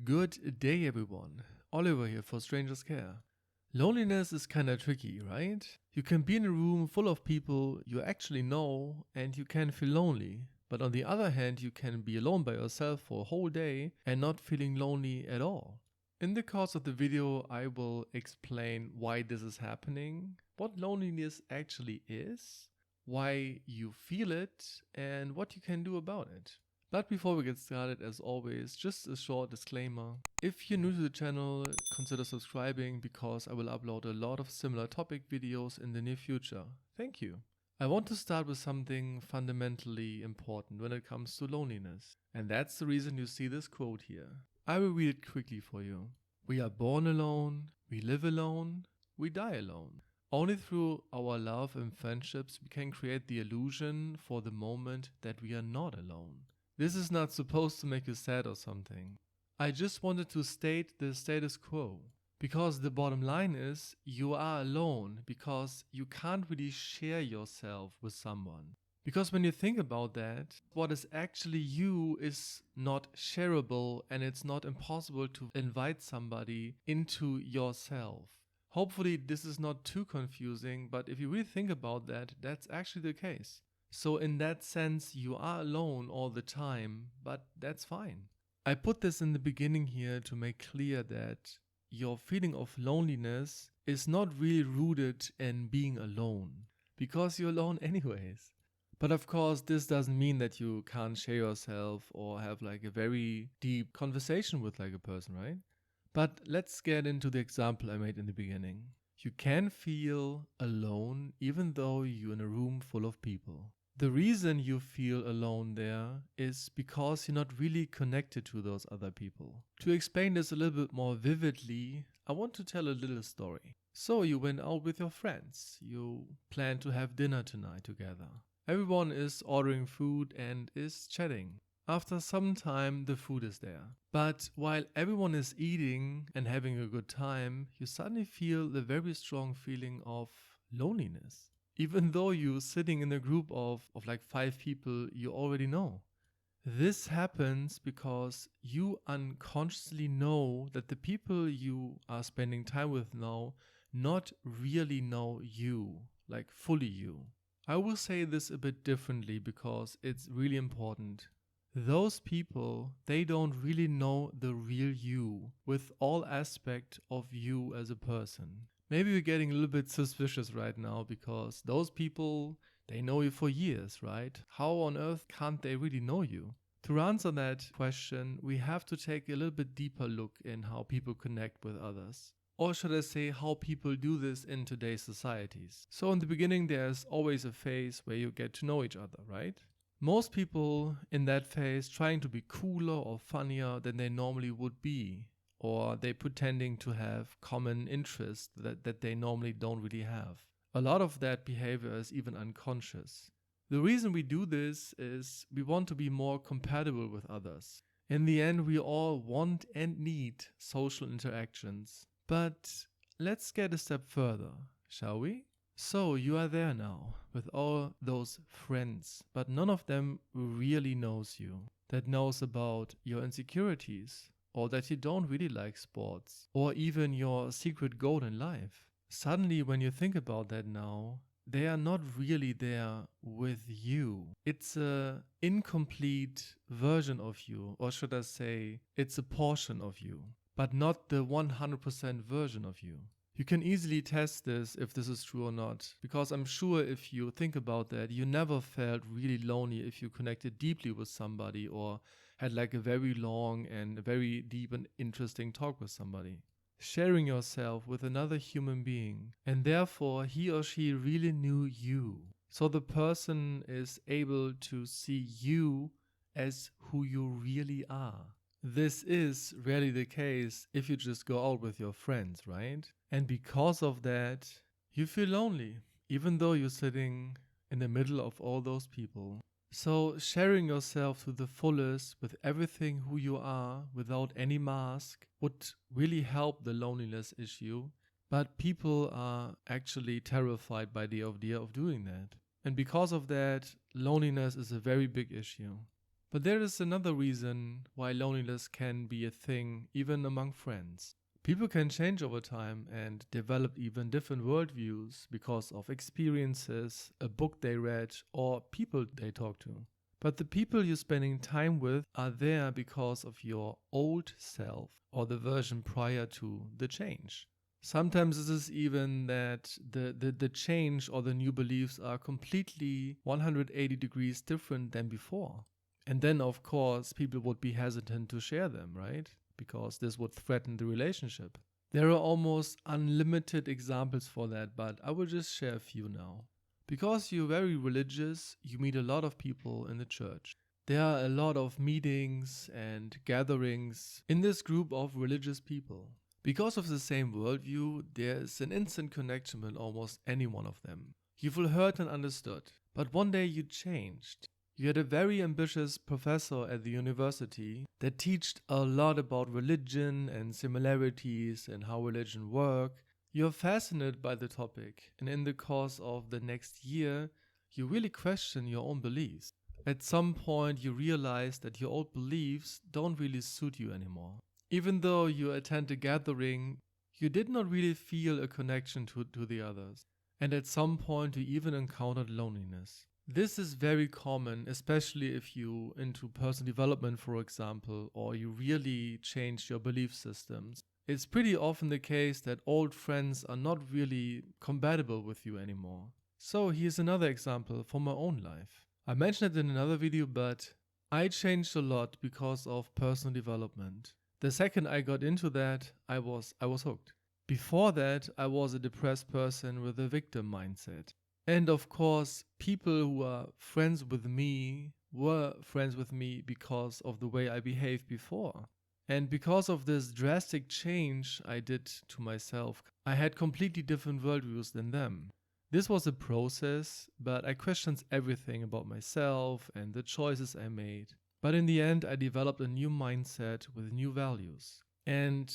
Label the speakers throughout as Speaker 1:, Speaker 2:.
Speaker 1: Good day, everyone. Oliver here for Strangers Care. Loneliness is kinda tricky, right? You can be in a room full of people you actually know and you can feel lonely. But on the other hand, you can be alone by yourself for a whole day and not feeling lonely at all. In the course of the video, I will explain why this is happening, what loneliness actually is, why you feel it, and what you can do about it. But before we get started, as always, just a short disclaimer. If you're new to the channel, consider subscribing because I will upload a lot of similar topic videos in the near future. Thank you. I want to start with something fundamentally important when it comes to loneliness. And that's the reason you see this quote here. I will read it quickly for you. We are born alone, we live alone, we die alone. Only through our love and friendships we can create the illusion for the moment that we are not alone. This is not supposed to make you sad or something. I just wanted to state the status quo. Because the bottom line is, you are alone because you can't really share yourself with someone. Because when you think about that, what is actually you is not shareable and it's not impossible to invite somebody into yourself. Hopefully this is not too confusing, but if you really think about that, that's actually the case. So in that sense, you are alone all the time, but that's fine. I put this in the beginning here to make clear that your feeling of loneliness is not really rooted in being alone, because you're alone anyways. But of course, this doesn't mean that you can't share yourself or have like a very deep conversation with like a person, right? But let's get into the example I made in the beginning. You can feel alone even though you're in a room full of people. The reason you feel alone there is because you're not really connected to those other people. To explain this a little bit more vividly, I want to tell a little story. So you went out with your friends. You plan to have dinner tonight together. Everyone is ordering food and is chatting. After some time, the food is there. But while everyone is eating and having a good time, you suddenly feel the very strong feeling of loneliness. Even though you're sitting in a group of like 5 people you already know. This happens because you unconsciously know that the people you are spending time with now not really know you, like fully you. I will say this a bit differently because it's really important. Those people, they don't really know the real you with all aspects of you as a person. Maybe you're getting a little bit suspicious right now because those people, they know you for years, right? How on earth can't they really know you? To answer that question, we have to take a little bit deeper look in how people connect with others. Or should I say how people do this in today's societies. So in the beginning, there's always a phase where you get to know each other, right? Most people in that phase trying to be cooler or funnier than they normally would be. Or they pretending to have common interests that they normally don't really have. A lot of that behavior is even unconscious. The reason we do this is we want to be more compatible with others. In the end, we all want and need social interactions. But let's get a step further, shall we? So you are there now with all those friends, but none of them really knows you, that knows about your insecurities, or that you don't really like sports, or even your secret goal in life. Suddenly, when you think about that now, they are not really there with you. It's an incomplete version of you, or should I say, it's a portion of you, but not the 100% version of you. You can easily test this if this is true or not, because I'm sure if you think about that, you never felt really lonely if you connected deeply with somebody or had like a very long and very deep and interesting talk with somebody. Sharing yourself with another human being, and therefore he or she really knew you. So the person is able to see you as who you really are. This is rarely the case if you just go out with your friends, right? And because of that, you feel lonely, even though you're sitting in the middle of all those people. So sharing yourself to the fullest with everything who you are without any mask would really help the loneliness issue. But people are actually terrified by the idea of doing that. And because of that, loneliness is a very big issue. But there is another reason why loneliness can be a thing even among friends. People can change over time and develop even different worldviews because of experiences, a book they read, or people they talk to. But the people you're spending time with are there because of your old self or the version prior to the change. Sometimes it is even that the change or the new beliefs are completely 180 degrees different than before. And then, of course, people would be hesitant to share them, right? Because this would threaten the relationship. There are almost unlimited examples for that, but I will just share a few now. Because you're very religious, you meet a lot of people in the church. There are a lot of meetings and gatherings in this group of religious people. Because of the same worldview, there is an instant connection with almost any one of them. You feel heard and understood. But one day you changed. You had a very ambitious professor at the university that taught a lot about religion and similarities and how religion works. You're fascinated by the topic, and in the course of the next year, you really question your own beliefs. At some point, you realize that your old beliefs don't really suit you anymore. Even though you attend a gathering, you did not really feel a connection to the others. And at some point, you even encountered loneliness. This is very common, especially if you into personal development, for example, or you really change your belief systems. It's pretty often the case that old friends are not really compatible with you anymore. So here's another example from my own life. I mentioned it in another video, but I changed a lot because of personal development. The second I got into that, I was hooked. Before that, I was a depressed person with a victim mindset. And of course, people who are friends with me were friends with me because of the way I behaved before. And because of this drastic change I did to myself, I had completely different worldviews than them. This was a process, but I questioned everything about myself and the choices I made. But in the end, I developed a new mindset with new values. And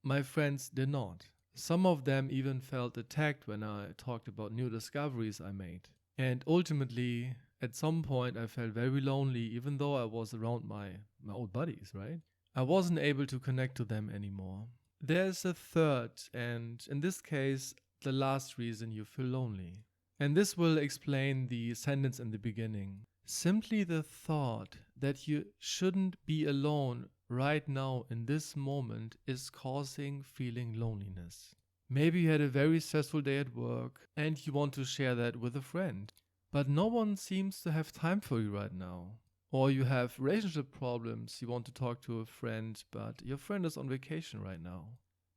Speaker 1: my friends did not. Some of them even felt attacked when I talked about new discoveries I made. And ultimately, at some point, I felt very lonely, even though I was around my old buddies, right? I wasn't able to connect to them anymore. There's a third, and in this case, the last reason you feel lonely. And this will explain the sentence in the beginning. Simply the thought that you shouldn't be alone right now in this moment is causing feeling loneliness. Maybe you had a very stressful day at work and you want to share that with a friend, but no one seems to have time for you right now. Or you have relationship problems, you want to talk to a friend, but your friend is on vacation right now.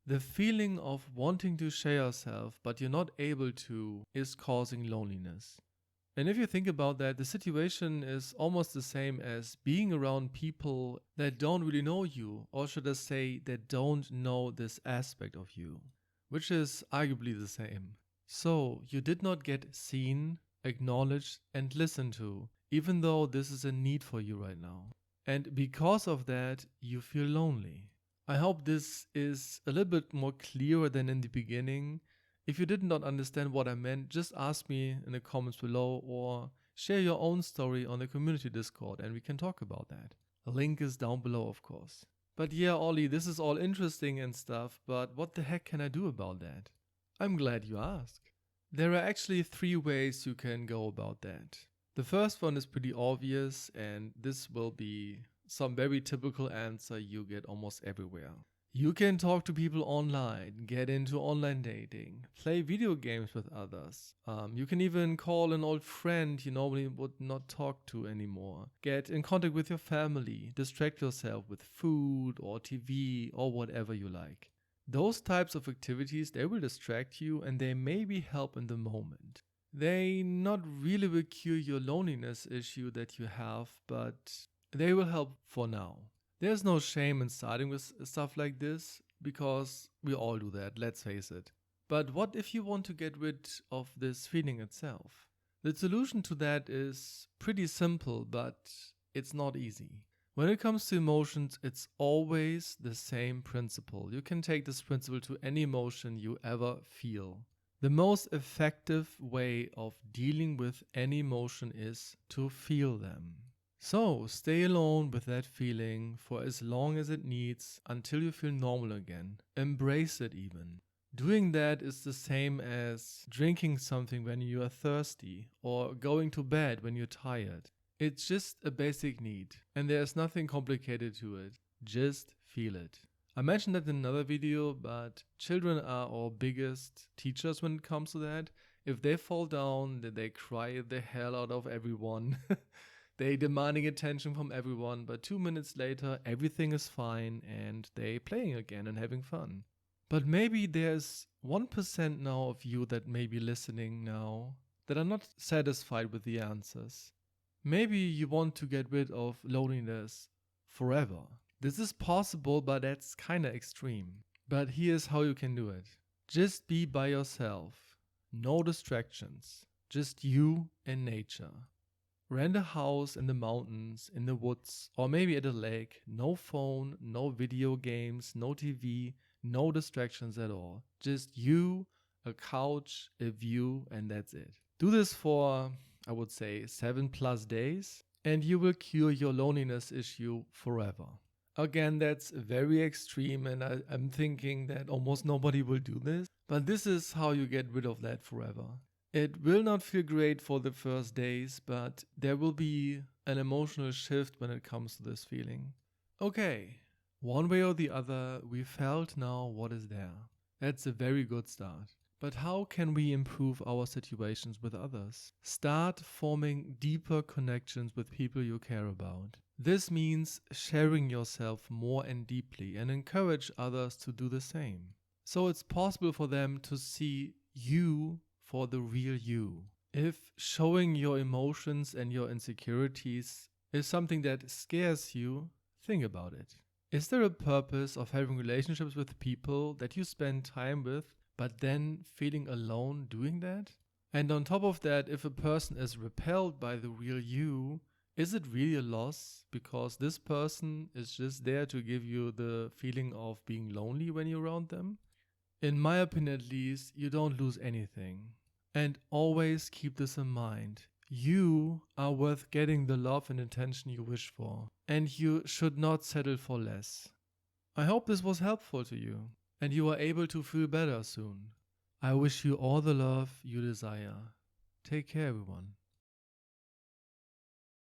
Speaker 1: The feeling of wanting to share yourself, but you're not able to, is causing loneliness. And if you think about that, the situation is almost the same as being around people that don't really know you, or should I say, that don't know this aspect of you, which is arguably the same. So, you did not get seen, acknowledged, and listened to, even though this is a need for you right now. And because of that, you feel lonely. I hope this is a little bit more clearer than in the beginning. If you did not understand what I meant, just ask me in the comments below or share your own story on the community Discord and we can talk about that. The link is down below, of course. But yeah, Ollie, this is all interesting and stuff, but what the heck can I do about that? I'm glad you asked. There are actually 3 ways you can go about that. The first one is pretty obvious, and this will be some very typical answer you get almost everywhere. You can talk to people online, get into online dating, play video games with others. You can even call an old friend you normally would not talk to anymore. Get in contact with your family, distract yourself with food or TV or whatever you like. Those types of activities, they will distract you and they maybe help in the moment. They not really will cure your loneliness issue that you have, but they will help for now. There's no shame in starting with stuff like this, because we all do that, let's face it. But what if you want to get rid of this feeling itself? The solution to that is pretty simple, but it's not easy. When it comes to emotions, it's always the same principle. You can take this principle to any emotion you ever feel. The most effective way of dealing with any emotion is to feel them. So stay alone with that feeling for as long as it needs until you feel normal again. Embrace it even. Doing that is the same as drinking something when you are thirsty or going to bed when you're tired. It's just a basic need and there's nothing complicated to it. Just feel it. I mentioned that in another video, but children are our biggest teachers when it comes to that. If they fall down, then they cry the hell out of everyone. They demanding attention from everyone, but 2 minutes later everything is fine and they playing again and having fun. But maybe there's 1% now of you that may be listening now that are not satisfied with the answers. Maybe you want to get rid of loneliness forever. This is possible, but that's kinda extreme. But here's how you can do it. Just be by yourself. No distractions. Just you and nature. Rent a house in the mountains, in the woods, or maybe at a lake. No phone, no video games, no TV, no distractions at all. Just you, a couch, a view, and that's it. Do this for, I would say, 7+ days, and you will cure your loneliness issue forever. Again, that's very extreme, and I'm thinking that almost nobody will do this, but this is how you get rid of that forever. It will not feel great for the first days, but there will be an emotional shift when it comes to this feeling. Okay, one way or the other, we felt now what is there. That's a very good start. But how can we improve our situations with others? Start forming deeper connections with people you care about. This means sharing yourself more and deeply and encourage others to do the same. So it's possible for them to see you for the real you. If showing your emotions and your insecurities is something that scares you, think about it. Is there a purpose of having relationships with people that you spend time with, but then feeling alone doing that? And on top of that, if a person is repelled by the real you, is it really a loss because this person is just there to give you the feeling of being lonely when you're around them? In my opinion at least, you don't lose anything. And always keep this in mind. You are worth getting the love and attention you wish for, and you should not settle for less. I hope this was helpful to you, and you are able to feel better soon. I wish you all the love you desire. Take care, everyone.